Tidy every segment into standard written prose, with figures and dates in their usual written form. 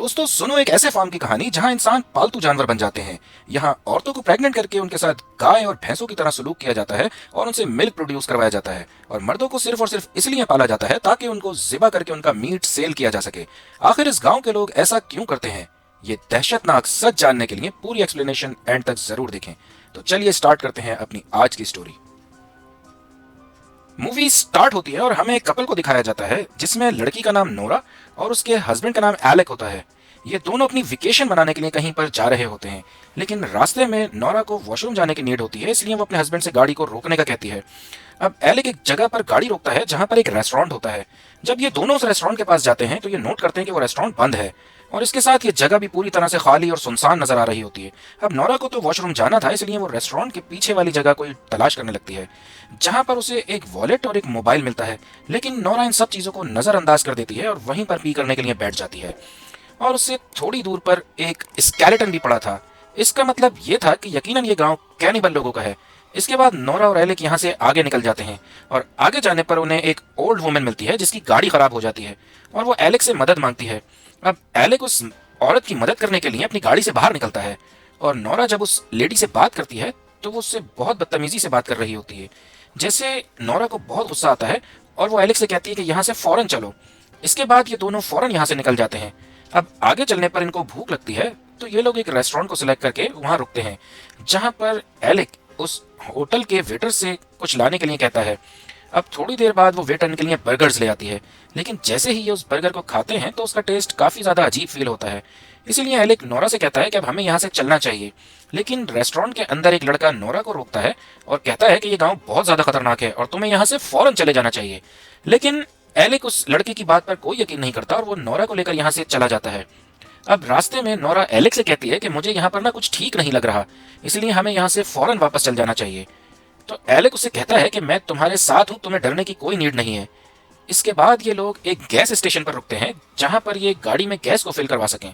दोस्तों सुनो एक ऐसे फार्म की कहानी जहां इंसान पालतू जानवर बन जाते हैं। यहाँ औरतों को प्रेग्नेंट करके उनके साथ गाय और भैंसों की तरह सलूक किया जाता है और उनसे मिल्क प्रोड्यूस करवाया जाता है, और मर्दों को सिर्फ और सिर्फ इसलिए पाला जाता है ताकि उनको ज़िबा करके उनका मीट सेल किया जा सके। आखिर इस गांव के लोग ऐसा क्यों करते हैं, ये दहशतनाक सच जानने के लिए पूरी एक्सप्लेनेशन एंड तक जरूर देखें। तो चलिए स्टार्ट करते हैं अपनी आज की स्टोरी। मूवी स्टार्ट होती है और हमें एक कपल को दिखाया जाता है जिसमें लड़की का नाम नोरा और उसके हस्बैंड का नाम एलेक होता है। ये दोनों अपनी वेकेशन बनाने के लिए कहीं पर जा रहे होते हैं, लेकिन रास्ते में नोरा को वॉशरूम जाने की नीड होती है, इसलिए वो अपने हस्बैंड से गाड़ी को रोकने का कहती है। अब एलेक एक जगह पर गाड़ी रोकता है जहां पर एक रेस्टोरेंट होता है। जब ये दोनों उस रेस्टोरेंट के पास जाते हैं तो ये नोट करते हैं कि वो रेस्टोरेंट बंद है और इसके साथ ये जगह भी पूरी तरह से खाली और सुनसान नजर आ रही होती है। अब नोरा को तो वॉशरूम जाना था, इसलिए वो रेस्टोरेंट के पीछे वाली जगह को तलाश करने लगती है जहां पर उसे एक वॉलेट और एक मोबाइल मिलता है। लेकिन नोरा इन सब चीजों को नजरअंदाज कर देती है और वहीं पर पी करने के लिए बैठ जाती है। और उससे थोड़ी दूर पर एक स्केलेटन भी पड़ा था। इसका मतलब ये था कि यकीनन ये गांव कैनिबल लोगों का है। इसके बाद नोरा और एलेक यहाँ से आगे निकल जाते हैं और आगे जाने पर उन्हें एक ओल्ड वुमन मिलती है जिसकी गाड़ी खराब हो जाती है और वो एलेक से मदद मांगती है। अब एलेक उस औरत की मदद करने के लिए अपनी गाड़ी से बाहर निकलता है और नोरा जब उस लेडी से बात करती है तो वो उससे बहुत बदतमीजी से बात कर रही होती है। जैसे नोरा को बहुत गुस्सा आता है और वो एलेक से कहती है कि यहाँ से फौरन चलो। इसके बाद ये दोनों फौरन यहाँ से निकल जाते हैं। अब आगे चलने पर इनको भूख लगती है तो ये लोग एक रेस्टोरेंट को सिलेक्ट करके वहां रुकते हैं जहां पर एलेक उस होटल के वेटर से कुछ लाने के लिए कहता है। अब थोड़ी देर बाद वो वेटर इनके लिए बर्गर्स ले आती है, लेकिन जैसे ही ये उस बर्गर को खाते हैं तो उसका टेस्ट काफी ज्यादा अजीब फील होता है। इसीलिए एलेक नोरा से कहता है कि अब हमें यहाँ से चलना चाहिए, लेकिन रेस्टोरेंट के अंदर एक लड़का नोरा को रोकता है और कहता है कि ये गाँव बहुत ज्यादा खतरनाक है और तुम्हें यहाँ से फौरन चले जाना चाहिए। लेकिन एलेक उस लड़के की बात पर कोई यकीन नहीं करता और वो नोरा को लेकर यहाँ से चला जाता है। अब रास्ते में नोरा एलेक से कहती है कि मुझे यहाँ पर ना कुछ ठीक नहीं लग रहा, इसलिए हमें यहाँ से फौरन वापस चल जाना चाहिए। तो एलेक उससे कहता है कि मैं तुम्हारे साथ हूँ, तुम्हें डरने की कोई नीड नहीं है। इसके बाद ये लोग एक गैस स्टेशन पर रुकते हैं जहां पर ये गाड़ी में गैस को फिल करवा सकें।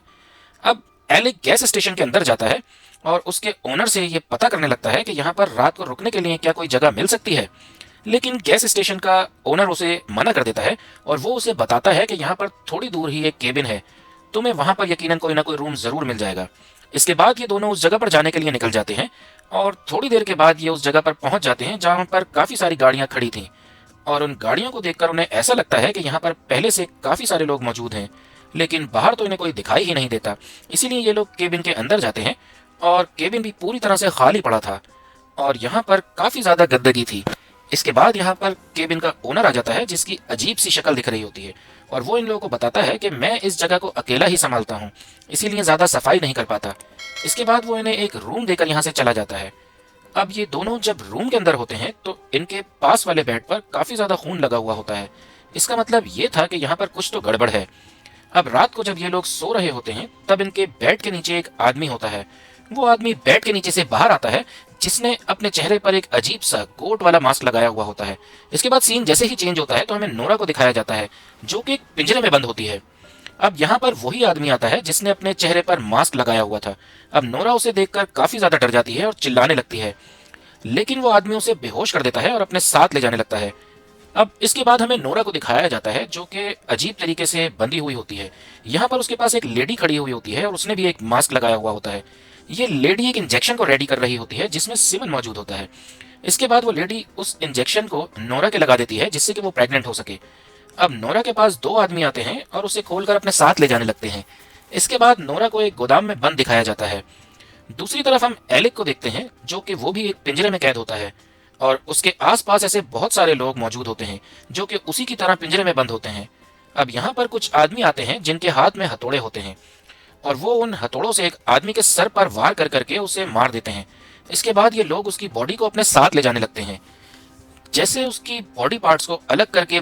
अब एलेक गैस स्टेशन के अंदर जाता है और उसके ओनर से ये पता करने लगता है कि यहाँ पर रात को रुकने के लिए क्या कोई जगह मिल सकती है। लेकिन गैस स्टेशन का ओनर उसे मना कर देता है और वो उसे बताता है कि यहाँ पर थोड़ी दूर ही एक केबिन है, तुम्हें वहां पर यकीनन कोई ना कोई रूम जरूर मिल जाएगा। इसके बाद ये दोनों उस जगह पर जाने के लिए निकल जाते हैं और थोड़ी देर के बाद ये उस जगह पर पहुंच जाते हैं जहां पर काफी सारी गाड़ियां खड़ी थीं और उन गाड़ियों को देखकर उन्हें ऐसा लगता है कि यहाँ पर पहले से काफी सारे लोग मौजूद हैं, लेकिन बाहर तो इन्हें कोई दिखाई ही नहीं देता। इसीलिए ये लोग केबिन के अंदर जाते हैं और केबिन भी पूरी तरह से खाली पड़ा था और यहाँ पर काफी ज्यादा गंदगी थी। इसके बाद यहाँ पर केबिन का ओनर आ जाता है जिसकी अजीब सी शक्ल दिख रही होती है और वो इन लोगों को बताता है कि मैं इस जगह को अकेला ही संभालता हूँ, इसीलिए ज्यादा सफाई नहीं कर पाता। इसके बाद वो इन्हें एक रूम देकर यहाँ से चला जाता है। अब ये दोनों जब रूम के अंदर होते हैं तो इनके पास वाले बेड पर काफी ज्यादा खून लगा हुआ होता है। इसका मतलब ये था कि यहाँ पर कुछ तो गड़बड़ है। अब रात को जब ये लोग सो रहे होते हैं तब इनके बेड के नीचे एक आदमी होता है। वो आदमी बेड के नीचे से बाहर आता है जिसने अपने चेहरे पर एक अजीब सा कोट वाला मास्क लगाया हुआ होता है। इसके बाद सीन जैसे ही चेंज होता है तो हमें नोरा को दिखाया जाता है जो कि एक पिंजरे में बंद होती है। अब यहाँ पर वही आदमी आता है जिसने अपने चेहरे पर मास्क लगाया हुआ था। अब नोरा उसे देखकर काफी ज्यादा डर जाती है और चिल्लाने लगती है, लेकिन वो आदमी उसे बेहोश कर देता है और अपने साथ ले जाने लगता है। अब इसके बाद हमें नोरा को दिखाया जाता है जो कि अजीब तरीके से बंधी हुई होती है। यहाँ पर उसके पास एक लेडी खड़ी हुई होती है और उसने भी एक मास्क लगाया हुआ होता है। ये लेडी एक इंजेक्शन को रेडी कर रही होती है जिसमें सीमन मौजूद होता है। इसके बाद वो लेडी उस इंजेक्शन को नोरा के लगा देती है जिससे कि वो प्रेग्नेंट हो सके। अब नोरा के पास दो आदमी आते हैं और उसे खोलकर अपने साथ ले जाने लगते हैं। इसके बाद नोरा को एक गोदाम में बंद दिखाया जाता है। दूसरी तरफ हम एलेक को देखते हैं जो कि वो भी एक पिंजरे में कैद होता है और उसके आसपास ऐसे बहुत सारे लोग मौजूद होते हैं जो कि उसी की तरह पिंजरे में बंद होते हैं। अब यहाँ पर कुछ आदमी आते हैं जिनके हाथ में हथौड़े होते हैं और वो उन हथौड़ों से एक आदमी के सर पर वार कर करके उसे मार देते हैं। इसके बाद ये लोग उसकी बॉडी को अपने साथ ले जाने लगते हैं जैसे उसकी बॉडी पार्ट्स को अलग करके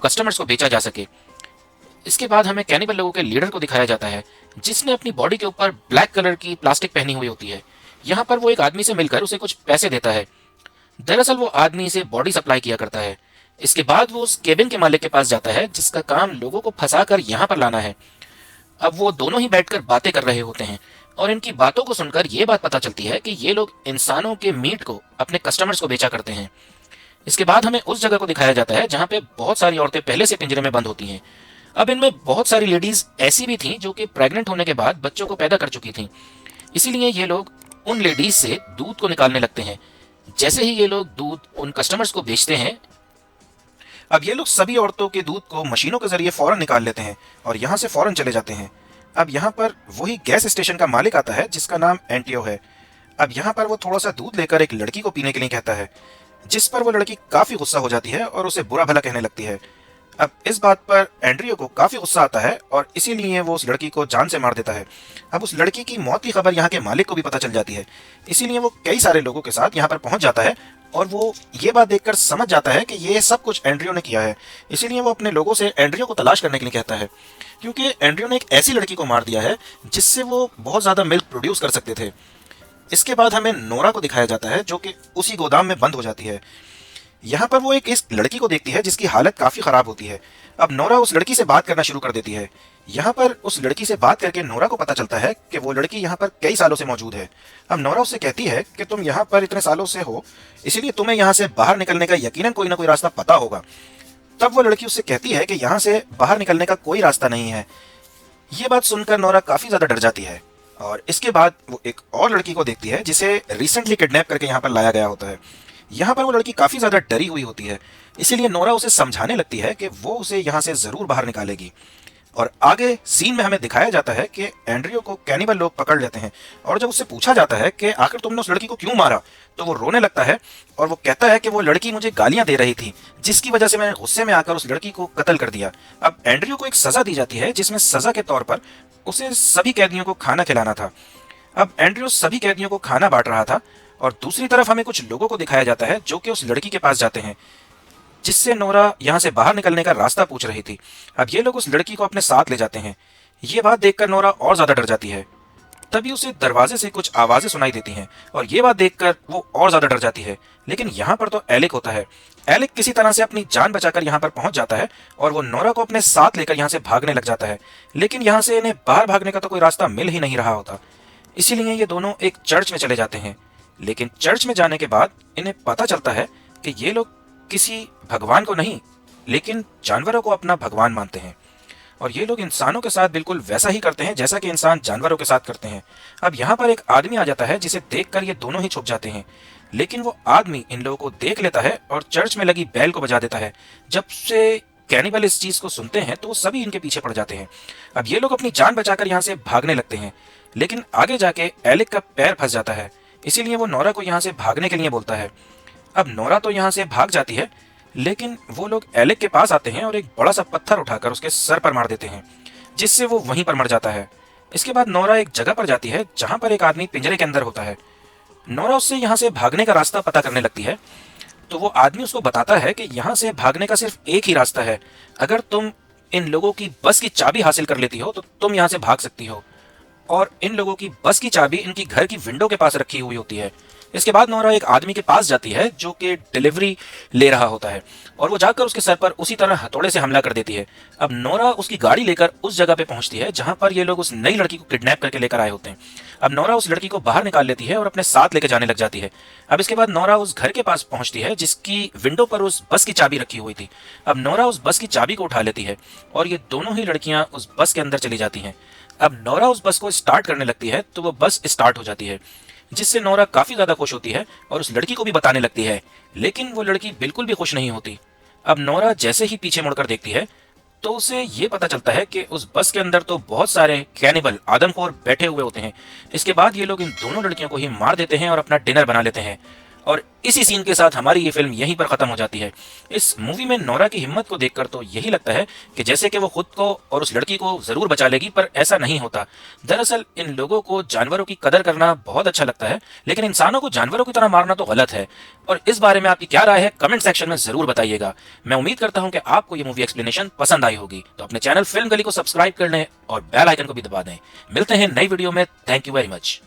कस्टमर्स को बेचा जा सके। इसके बाद हमें कैनिबल लोगों के लीडर को दिखाया जाता है जिसने अपनी बॉडी के ऊपर ब्लैक कलर की प्लास्टिक पहनी हुई होती है। यहाँ पर वो एक आदमी से मिलकर उसे कुछ पैसे देता है। दरअसल वो आदमी इसे बॉडी सप्लाई किया करता है। इसके बाद वो उस केबिन के मालिक के पास जाता है जिसका काम लोगों को फंसा कर यहाँ पर लाना है। अब वो दोनों ही बैठकर बातें कर रहे होते हैं और इनकी बातों को सुनकर ये बात पता चलती है कि ये लोग इंसानों के मीट को अपने कस्टमर्स को बेचा करते हैं। इसके बाद हमें उस जगह को दिखाया जाता है जहाँ पे बहुत सारी औरतें पहले से पिंजरे में बंद होती हैं। अब इनमें बहुत सारी लेडीज ऐसी भी थीं जो कि प्रेग्नेंट होने के बाद बच्चों को पैदा कर चुकी थीं। इसीलिए ये लोग उन लेडीज से दूध को निकालने लगते हैं। जैसे ही ये लोग दूध उन कस्टमर्स को बेचते हैं, अब ये लोग सभी औरतों के दूध को मशीनों के जरिए फौरन निकाल लेते हैं और यहाँ से फौरन चले जाते हैं। अब यहाँ पर वही गैस स्टेशन का मालिक आता है जिसका नाम एंटियो है। अब यहाँ पर वो थोड़ा सा दूध लेकर एक लड़की को पीने के लिए कहता है, जिस पर वो लड़की काफी गुस्सा हो जाती है और उसे बुरा भला कहने लगती है। अब इस बात पर एंड्रियो को काफी गुस्सा आता है और इसीलिए वो उस लड़की को जान से मार देता है। अब उस लड़की की मौत की खबर यहाँ के मालिक को भी पता चल जाती है, इसीलिए वो कई सारे लोगों के साथ यहाँ पर पहुंच जाता है और वो ये बात देखकर समझ जाता है कि ये सब कुछ एंड्रियो ने किया है। इसीलिए वो अपने लोगों से एंड्रियो को तलाश करने के लिए कहता है, क्योंकि एंड्रियो ने एक ऐसी लड़की को मार दिया है जिससे वो बहुत ज्यादा मिल्क प्रोड्यूस कर सकते थे। इसके बाद हमें नोरा को दिखाया जाता है जो कि उसी गोदाम में बंद हो जाती है। यहाँ पर वो एक इस लड़की को देखती है जिसकी हालत काफी खराब होती है। अब नोरा उस लड़की से बात करना शुरू कर देती है। यहाँ पर उस लड़की से बात करके नोरा को पता चलता है कि वो लड़की यहाँ पर कई सालों से मौजूद है। अब नोरा उससे कहती है कि तुम यहाँ पर इतने सालों से हो, इसीलिए तुम्हें यहाँ से बाहर निकलने का यकीनन कोई ना कोई रास्ता पता होगा। तब वो लड़की उससे कहती है कि यहाँ से बाहर निकलने का कोई रास्ता नहीं है। ये बात सुनकर नोरा काफी ज्यादा डर जाती है और इसके बाद वो एक और लड़की को देखती है जिसे रिसेंटली किडनैप करके यहाँ पर लाया गया होता है। यहाँ पर वो लड़की काफी ज्यादा डरी हुई होती है, इसीलिए नोरा उसे समझाने लगती है कि वो उसे यहाँ से जरूर बाहर निकालेगी। और आगे सीन में हमें दिखाया जाता है कि एंड्रियो को कैनिबल लोग पकड़ लेते हैं और जब उससे पूछा जाता है कि आखिर तुमने उस लड़की को क्यों मारा, तो वो रोने लगता है और वो कहता है कि वो लड़की मुझे गालियां दे रही थी, जिसकी वजह से मैंने गुस्से में आकर उस लड़की को कत्ल कर दिया। अब एंड्रियो को एक सजा दी जाती है जिसमें सजा के तौर पर उसे सभी कैदियों को खाना खिलाना था। अब एंड्रियो सभी कैदियों को खाना बांट रहा था और दूसरी तरफ हमें कुछ लोगों को दिखाया जाता है जो कि उस लड़की के पास जाते हैं जिससे नोरा यहाँ से बाहर निकलने का रास्ता पूछ रही थी। अब ये लोग उस लड़की को अपने साथ ले जाते हैं। ये बात देखकर नोरा और ज्यादा डर जाती है। तभी उसे दरवाजे से कुछ आवाजें सुनाई देती हैं और ये बात देखकर वो और ज्यादा डर जाती है। लेकिन यहाँ पर तो एलिक होता है। एलिक किसी तरह से अपनी जान बचाकर यहाँ पर पहुंच जाता है और वो नोरा को अपने साथ लेकर यहाँ से भागने लग जाता है। लेकिन यहाँ से इन्हें बाहर भागने का तो कोई रास्ता मिल ही नहीं रहा होता, इसीलिए ये दोनों एक चर्च में चले जाते हैं। लेकिन चर्च में जाने के बाद इन्हें पता चलता है कि ये लोग किसी भगवान को नहीं लेकिन जानवरों को अपना भगवान मानते हैं और ये लोग इंसानों के साथ बिल्कुल वैसा ही करते हैं जैसा कि इंसान जानवरों के साथ करते हैं। अब यहाँ पर एक आदमी आ जाता है जिसे देखकर ये दोनों ही छुप जाते हैं, लेकिन वो आदमी इन लोगों को देख लेता है और चर्च में लगी बैल को बजा देता है। जब से कैनिबल इस चीज को सुनते हैं तो सभी इनके पीछे पड़ जाते हैं। अब ये लोग अपनी जान बचाकर यहाँ से भागने लगते हैं, लेकिन आगे जाके एलिक का पैर फंस जाता है, इसीलिए वो नोरा को यहाँ से भागने के लिए बोलता है। अब नोरा तो यहाँ से भाग जाती है, लेकिन वो लोग एलिक के पास आते हैं और एक बड़ा सा पत्थर उठाकर उसके सर पर मार देते हैं, जिससे वो वहीं पर मर जाता है। इसके बाद नोरा एक जगह पर जाती है जहां पर एक आदमी पिंजरे के अंदर होता है। नोरा उससे यहाँ से भागने का रास्ता पता करने लगती है, तो वो आदमी उसको बताता है कि यहाँ से भागने का सिर्फ एक ही रास्ता है। अगर तुम इन लोगों की बस की चाबी हासिल कर लेती हो तो तुम यहाँ से भाग सकती हो। और इन लोगों की बस की चाबी इनकी घर की विंडो के पास रखी हुई होती है। इसके बाद नोरा एक आदमी के पास जाती है जो कि डिलीवरी ले रहा होता है और वो जाकर उसके सर पर उसी तरह हथौड़े से हमला कर देती है। अब नोरा उसकी गाड़ी लेकर उस जगह पे पहुंचती है जहां पर ये लोग उस नई लड़की को किडनैप करके लेकर आए होते हैं। अब नोरा उस लड़की को बाहर निकाल लेती है और अपने साथ लेकर जाने लग जाती है। अब इसके बाद नोरा उस घर के पास पहुंचती है जिसकी विंडो पर उस बस की चाबी रखी हुई थी। अब नोरा उस बस की चाबी को उठा लेती है और ये दोनों ही लड़कियां उस बस के अंदर चली जाती हैं। अब नोरा उस बस को स्टार्ट करने लगती है तो वो बस स्टार्ट हो जाती है, जिससे नोरा काफी ज्यादा खुश होती है और उस लड़की को भी बताने लगती है, लेकिन वो लड़की बिल्कुल भी खुश नहीं होती। अब नोरा जैसे ही पीछे मुड़कर देखती है तो उसे ये पता चलता है कि उस बस के अंदर तो बहुत सारे कैनिबल आदमखोर बैठे हुए होते हैं। इसके बाद ये लोग इन दोनों लड़कियों को ही मार देते हैं और अपना डिनर बना लेते हैं और इसी सीन के साथ हमारी ये फिल्म यहीं पर खत्म हो जाती है। इस मूवी में नोरा की हिम्मत को देखकर तो यही लगता है कि जैसे कि वो खुद को और उस लड़की को जरूर बचा लेगी, पर ऐसा नहीं होता। दरअसल इन लोगों को जानवरों की कदर करना बहुत अच्छा लगता है, लेकिन इंसानों को जानवरों की तरह मारना तो गलत है। और इस बारे में आपकी क्या राय है कमेंट सेक्शन में जरूर बताइएगा। मैं उम्मीद करता हूं कि आपको ये मूवी एक्सप्लेनेशन पसंद आई होगी, तो अपने चैनल फिल्म गली को सब्सक्राइब कर लें और बेल आइकन को भी दबा दें। मिलते हैं नई वीडियो में। Thank you very much.